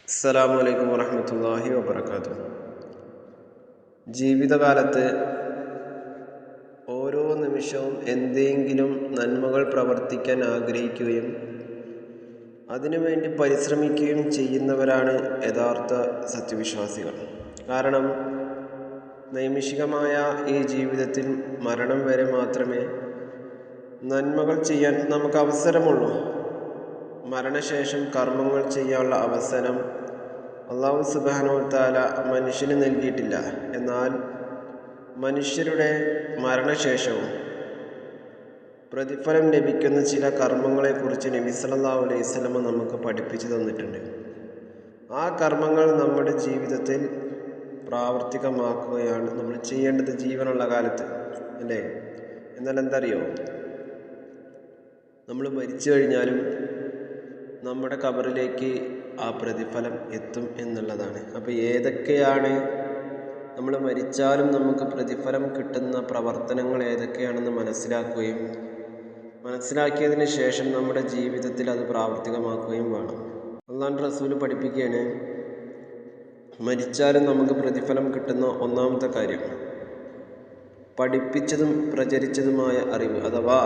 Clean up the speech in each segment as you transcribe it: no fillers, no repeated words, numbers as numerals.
അസ്സലാമു അലൈക്കും വറഹ്മത്തുള്ളാഹി വബറകാതുഹു. ജീവിതകാലത്ത് ഓരോ നിമിഷവും എന്തെങ്കിലും നന്മകൾ പ്രവർത്തിക്കാൻ ആഗ്രഹിക്കുകയും അതിനുവേണ്ടി പരിശ്രമിക്കുകയും ചെയ്യുന്നവരാണ് യഥാർത്ഥ സത്യവിശ്വാസികൾ. കാരണം നൈമിഷികമായ ഈ ജീവിതത്തിൽ മരണം വരെ മാത്രമേ നന്മകൾ ചെയ്യാൻ നമുക്ക് അവസരമുള്ളൂ. മരണശേഷം കർമ്മങ്ങൾ ചെയ്യാനുള്ള അവസരം അല്ലാഹു സുബ്ഹാനഹു വ തആല മനുഷ്യന് നൽകിയിട്ടില്ല. എന്നാൽ മനുഷ്യരുടെ മരണശേഷവും പ്രതിഫലം ലഭിക്കുന്ന ചില കർമ്മങ്ങളെക്കുറിച്ച് നബി സല്ലല്ലാഹു അലൈഹി വസല്ലം നമുക്ക് പഠിപ്പിച്ചു തന്നിട്ടുണ്ട്. ആ കർമ്മങ്ങൾ നമ്മുടെ ജീവിതത്തിൽ പ്രാവർത്തികമാക്കുകയാണ് നമ്മൾ ചെയ്യേണ്ടത് ജീവനുള്ള കാലത്ത്, അല്ലേ? എന്നാൽ എന്തറിയോ, നമ്മൾ മരിച്ചു കഴിഞ്ഞാലും നമ്മുടെ ഖബറിലേക്ക് ആ പ്രതിഫലം എത്തും എന്നുള്ളതാണ്. അപ്പോൾ ഏതൊക്കെയാണ് നമ്മൾ മരിച്ചാലും നമുക്ക് പ്രതിഫലം കിട്ടുന്ന പ്രവർത്തനങ്ങൾ ഏതൊക്കെയാണെന്ന് മനസ്സിലാക്കിയതിന് ശേഷം നമ്മുടെ ജീവിതത്തിൽ അത് പ്രാവർത്തികമാക്കുകയും വേണം. അല്ലാഹുവിൻ്റെ റസൂൽ പഠിപ്പിക്കുകയാണ്, മരിച്ചാലും നമുക്ക് പ്രതിഫലം കിട്ടുന്ന ഒന്നാമത്തെ കാര്യം പഠിപ്പിച്ചതും പ്രചരിച്ചതുമായ അറിവ്, അഥവാ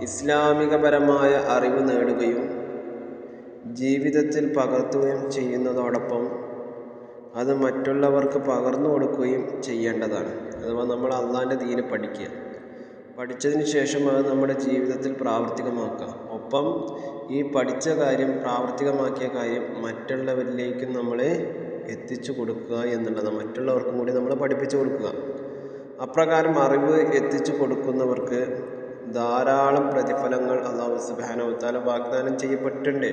ഇസ്ലാമികപരമായ അറിവ് നേടുകയും ജീവിതത്തിൽ പകർത്തുകയും ചെയ്യുന്നതോടൊപ്പം അത് മറ്റുള്ളവർക്ക് പകർന്നു കൊടുക്കുകയും ചെയ്യേണ്ടതാണ്. അഥവാ നമ്മൾ അള്ളാഹിൻ്റെ ദീന് പഠിച്ചതിന് ശേഷം അത് നമ്മുടെ ജീവിതത്തിൽ പ്രാവർത്തികമാക്കുക. ഒപ്പം ഈ പഠിച്ച കാര്യം, പ്രാവർത്തികമാക്കിയ കാര്യം മറ്റുള്ളവരിലേക്കും നമ്മളെ എത്തിച്ചു കൊടുക്കുക എന്നുള്ളത്, മറ്റുള്ളവർക്കും കൂടി നമ്മൾ പഠിപ്പിച്ചു കൊടുക്കുക. അപ്രകാരം അറിവ് എത്തിച്ചു കൊടുക്കുന്നവർക്ക് ധാരാളം പ്രതിഫലങ്ങൾ അല്ലാഹു സുബ്ഹാനഹു വ തആല വാഗ്ദാനം ചെയ്യപ്പെട്ടിട്ടുണ്ട്.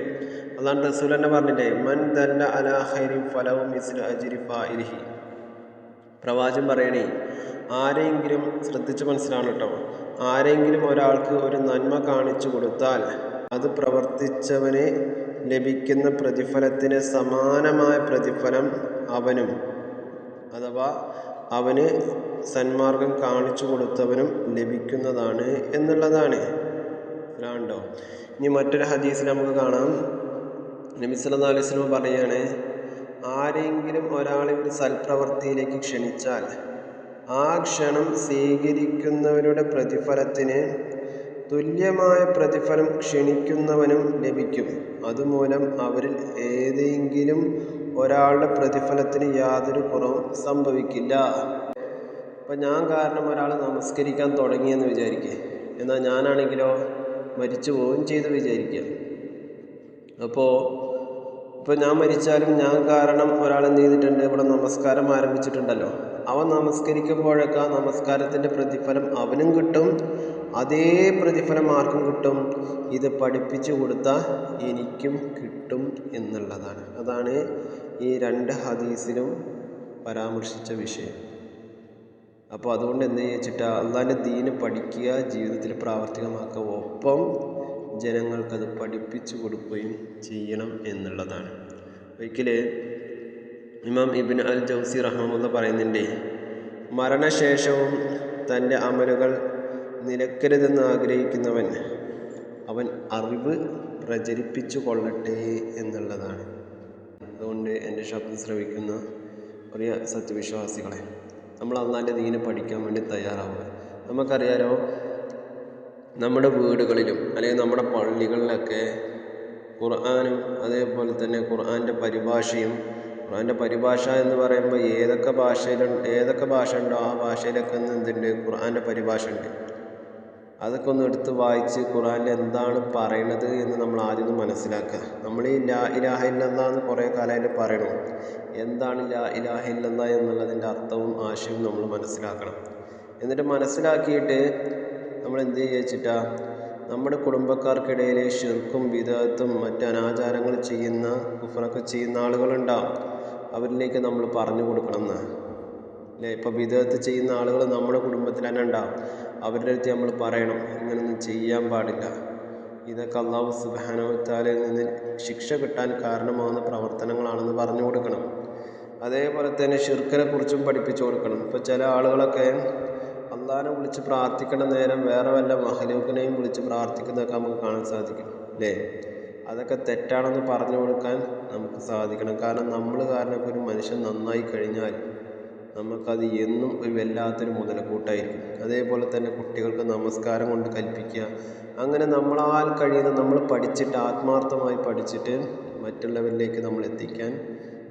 അല്ലാഹു റസൂൽ തന്നെ പറഞ്ഞില്ലേ, മൻ ദല്ല അലാ ഖൈരിൻ ഫലഹു മിസ്ലു അജ്രി ഫാഇലിഹി. പ്രവാചകൻ പറയണേ, ആരെങ്കിലും ശ്രദ്ധിച്ച് മനസ്സിലാണ് കേട്ടോ, ആരെങ്കിലും ഒരാൾക്ക് ഒരു നന്മ കാണിച്ചു കൊടുത്താൽ അത് പ്രവർത്തിച്ചവന് ലഭിക്കുന്ന പ്രതിഫലത്തിന് സമാനമായ പ്രതിഫലം അവനും, അഥവാ അവന് സന്മാർഗം കാണിച്ചു കൊടുത്തവനും ലഭിക്കുന്നതാണ് എന്നുള്ളതാണ്. ണ്ടോ ഇനി മറ്റൊരു ഹദീസിൽ നമുക്ക് കാണാം, നബി സല്ലല്ലാഹു അലൈഹി വസല്ലം പറയാണ്, ആരെങ്കിലും ഒരാളെ ഒരു സൽപ്രവൃത്തിയിലേക്ക് ക്ഷണിച്ചാൽ ആ ക്ഷണം സ്വീകരിക്കുന്നവരുടെ പ്രതിഫലത്തിന് തുല്യമായ പ്രതിഫലം ക്ഷണിക്കുന്നവനും ലഭിക്കും. അതുമൂലം അവരിൽ ഏതെങ്കിലും ഒരാളുടെ പ്രതിഫലത്തിന് യാതൊരു കുറവും സംഭവിക്കില്ല. അപ്പം ഞാൻ കാരണം ഒരാൾ നമസ്കരിക്കാൻ തുടങ്ങിയെന്ന് വിചാരിക്കുക, എന്നാൽ ഞാനാണെങ്കിലോ മരിച്ചു പോവുകയും ചെയ്ത് വിചാരിക്കുക. ഇപ്പോൾ ഞാൻ മരിച്ചാലും ഞാൻ കാരണം ഒരാൾ എന്ത് ചെയ്തിട്ടുണ്ട്, ഇവിടെ നമസ്കാരം ആരംഭിച്ചിട്ടുണ്ടല്ലോ, അവൻ നമസ്കരിക്കുമ്പോഴൊക്കെ ആ നമസ്കാരത്തിൻ്റെ പ്രതിഫലം അവനും കിട്ടും, അതേ പ്രതിഫലം ആർക്കും കിട്ടും, ഇത് പഠിപ്പിച്ചു കൊടുത്താൽ എനിക്കും കിട്ടും എന്നുള്ളതാണ്. അതാണ് ഈ രണ്ട് ഹദീസിലും പരാമർശിച്ച വിഷയം. അപ്പോൾ അതുകൊണ്ട് എന്ത് ചെയ്യിച്ചിട്ടാ, അള്ളാഹിൻ്റെ ദീന് പഠിക്കുക, ജീവിതത്തിൽ പ്രാവർത്തികമാക്കുക, ഒപ്പം ജനങ്ങൾക്കത് പഠിപ്പിച്ചു കൊടുക്കുകയും ചെയ്യണം എന്നുള്ളതാണ്. ഒരിക്കൽ ഇമാം ഇബ്നു അൽ ജൗസി റഹ്മത്തുള്ളാഹി പറയുന്നുണ്ട്, മരണശേഷവും തൻ്റെ അമലുകൾ നിലക്കരുതെന്ന് ആഗ്രഹിക്കുന്നവൻ അവൻ അറിവ് പ്രചരിപ്പിച്ചു കൊള്ളട്ടെ എന്നുള്ളതാണ്. അതുകൊണ്ട് എൻ്റെ ശബ്ദം ശ്രവിക്കുന്ന പ്രിയ സത്യവിശ്വാസികളെ, നമ്മൾ അള്ളാഹിൻ്റെ ദീന് പഠിക്കാൻ വേണ്ടി തയ്യാറാവുക. നമുക്കറിയാലോ, നമ്മുടെ വീടുകളിലും അല്ലെങ്കിൽ നമ്മുടെ പള്ളികളിലൊക്കെ ഖുർആനും അതേപോലെ തന്നെ ഖുർആൻ്റെ പരിഭാഷ എന്ന് പറയുമ്പോൾ ഏതൊക്കെ ഭാഷ ഉണ്ടോ ആ ഭാഷയിലൊക്കെ എന്തുണ്ട്, ഖുർആൻ്റെ പരിഭാഷ ഉണ്ട്. അതൊക്കെ ഒന്ന് എടുത്ത് വായിച്ച് ഖുർആനിൽ എന്താണ് പറയണത് എന്ന് നമ്മൾ ആദ്യം മനസ്സിലാക്കുക. നമ്മൾ ഈ ലാ ഇലാഹ ഇല്ലല്ലാഹ് എന്ന് കുറേ കാലമായിട്ട് പറയണം. എന്താണ് ലാ ഇലാഹ ഇല്ലല്ലാഹ് എന്നുള്ളതിൻ്റെ അർത്ഥവും ആശയവും നമ്മൾ മനസ്സിലാക്കണം. എന്നിട്ട് മനസ്സിലാക്കിയിട്ട് നമ്മൾ എന്ത് ചെയ്യുക, നമ്മുടെ കുടുംബക്കാർക്കിടയിൽ ശിർക്കും ബിദഅത്തും മറ്റ് അനാചാരങ്ങൾ ചെയ്യുന്ന, കുഫ്റൊക്കെ ചെയ്യുന്ന ആളുകളുണ്ടാവും. അവരിലേക്ക് നമ്മൾ പറഞ്ഞു കൊടുക്കണം എന്നാണ്, അല്ലേ? ഇപ്പോൾ ബിദഅത്ത് ചെയ്യുന്ന ആളുകൾ നമ്മുടെ കുടുംബത്തിൽ തന്നെ ഉണ്ടാവും. അവരുടെ അടുത്ത് നമ്മൾ പറയണം, ഇങ്ങനൊന്നും ചെയ്യാൻ പാടില്ല, ഇതൊക്കെ അല്ലാഹു സുബ്ഹാനഹു വ തആലയിൽ നിന്ന് ശിക്ഷ കിട്ടാൻ കാരണമാകുന്ന പ്രവർത്തനങ്ങളാണെന്ന് പറഞ്ഞു കൊടുക്കണം. അതേപോലെ തന്നെ ശിർക്കിനെ കുറിച്ചും പഠിപ്പിച്ചു കൊടുക്കണം. ഇപ്പോൾ ചില ആളുകളൊക്കെ അള്ളാഹിനെ വിളിച്ച് പ്രാർത്ഥിക്കേണ്ട നേരം വേറെ വല്ല മഖ്ലൂക്കിനെയും വിളിച്ച് പ്രാർത്ഥിക്കുന്നതൊക്കെ നമുക്ക് കാണാൻ സാധിക്കും, അല്ലേ? അതൊക്കെ തെറ്റാണെന്ന് പറഞ്ഞു കൊടുക്കാൻ നമുക്ക് സാധിക്കണം. കാരണം നമ്മൾ കാരണം ഒരു മനുഷ്യൻ നന്നായി കഴിഞ്ഞാൽ നമുക്കത് എന്നും ഒരു വല്ലാത്തൊരു മുതൽക്കൂട്ടായിരിക്കും. അതേപോലെ തന്നെ കുട്ടികൾക്ക് നമസ്കാരം കൊണ്ട് കൽപ്പിക്കുക. അങ്ങനെ നമ്മളാൽ കഴിയുന്ന നമ്മൾ പഠിച്ചിട്ട് ആത്മാർത്ഥമായി പഠിച്ചിട്ട് മറ്റുള്ളവരിലേക്ക് നമ്മൾ എത്തിക്കാൻ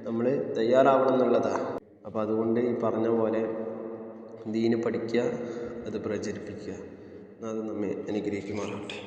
നമ്മൾ തയ്യാറാവണം എന്നുള്ളതാണ്. അപ്പോൾ അതുകൊണ്ട് ഈ പറഞ്ഞ പോലെ ദീന് പഠിക്കുക, അത് പ്രചരിപ്പിക്കുക. അത് നമ്മെ അനുഗ്രഹിക്കുമാറാവട്ടെ.